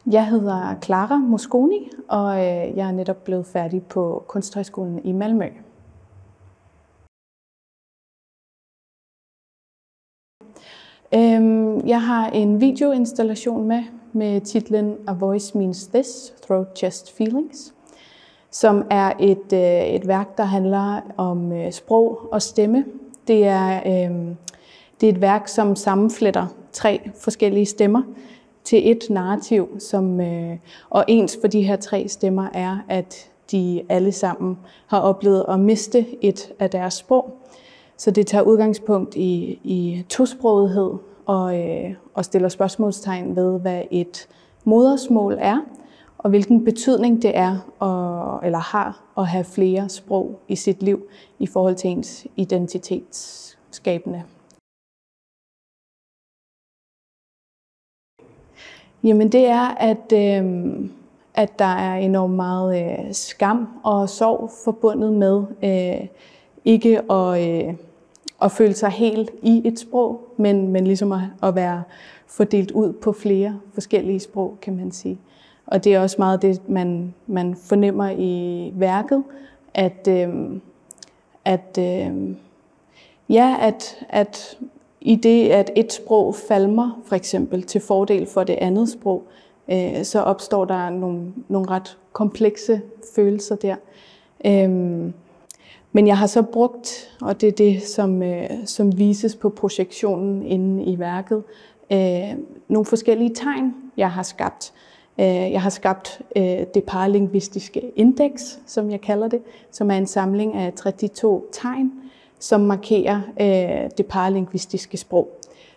Jeg hedder Clara Mosconi, og jeg er netop blevet færdig på Kunsthøjskolen i Malmø. Jeg har en videoinstallation med titlen A Voice Means This, Throat Chest Feelings, som er et værk, der handler om sprog og stemme. Det er et værk, som sammenfletter 3 forskellige stemmer til et narrativ, og ens for de her 3 stemmer er, at de alle sammen har oplevet at miste et af deres sprog. Så det tager udgangspunkt i tosprogethed og stiller spørgsmålstegn ved, hvad et modersmål er, og hvilken betydning det er eller har at have flere sprog i sit liv i forhold til ens identitetsskabende. Jamen det er, at der er enormt meget skam og sorg forbundet med ikke at føle sig helt i et sprog, men ligesom at være fordelt ud på flere forskellige sprog, kan man sige. Og det er også meget det, man fornemmer i værket, at i det, at et sprog falmer, for eksempel, til fordel for det andet sprog, så opstår der nogle ret komplekse følelser der. Men jeg har så brugt, og det er det, som vises på projektionen inde i værket, nogle forskellige tegn, jeg har skabt. Jeg har skabt det paralingvistiske indeks, som jeg kalder det, som er en samling af 32 tegn, som markerer det paralingvistiske sprog.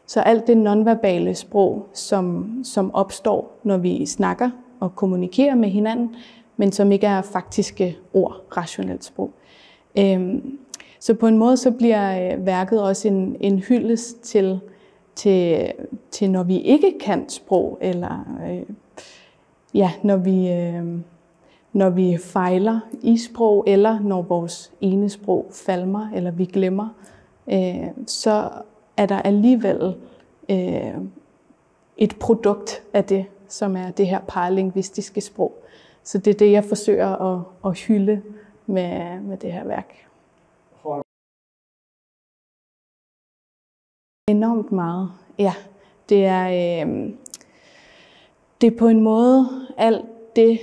Så alt det nonverbale sprog, som opstår, når vi snakker og kommunikerer med hinanden, men som ikke er faktiske ord, rationelt sprog. Så på en måde så bliver værket også en hyldest til når vi ikke kan sprog, eller når vi fejler i sprog, eller når vores ene sprog falmer, eller vi glemmer, så er der alligevel et produkt af det, som er det her paralingvistiske sprog. Så det er det, jeg forsøger at hylde med det her værk. Enormt meget, ja. Det er på en måde alt det,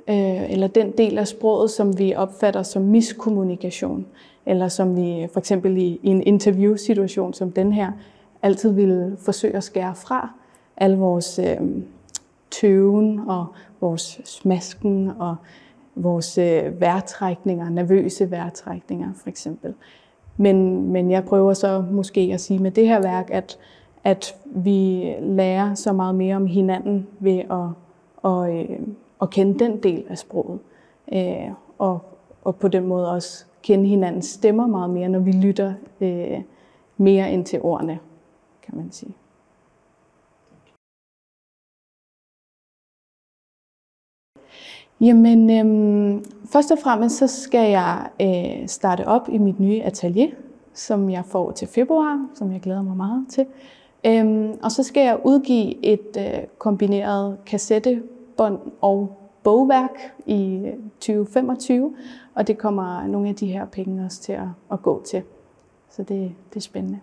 eller den del af sproget, som vi opfatter som miskommunikation, eller som vi for eksempel i en interviewsituation som den her, altid vil forsøge at skære fra. Alle vores tøven og vores smasken og vores vejrtrækninger, nervøse vejrtrækninger for eksempel. Men jeg prøver så måske at sige med det her værk, at vi lærer så meget mere om hinanden ved at kende den del af sproget. Og på den måde også kende hinandens stemmer meget mere, når vi lytter mere ind til ordene, kan man sige. Jamen, først og fremmest så skal jeg starte op i mit nye atelier, som jeg får til februar, som jeg glæder mig meget til. Og så skal jeg udgive et kombineret kassettebånd og bogværk i 2025, og det kommer nogle af de her penge også til at gå til. Så det er spændende.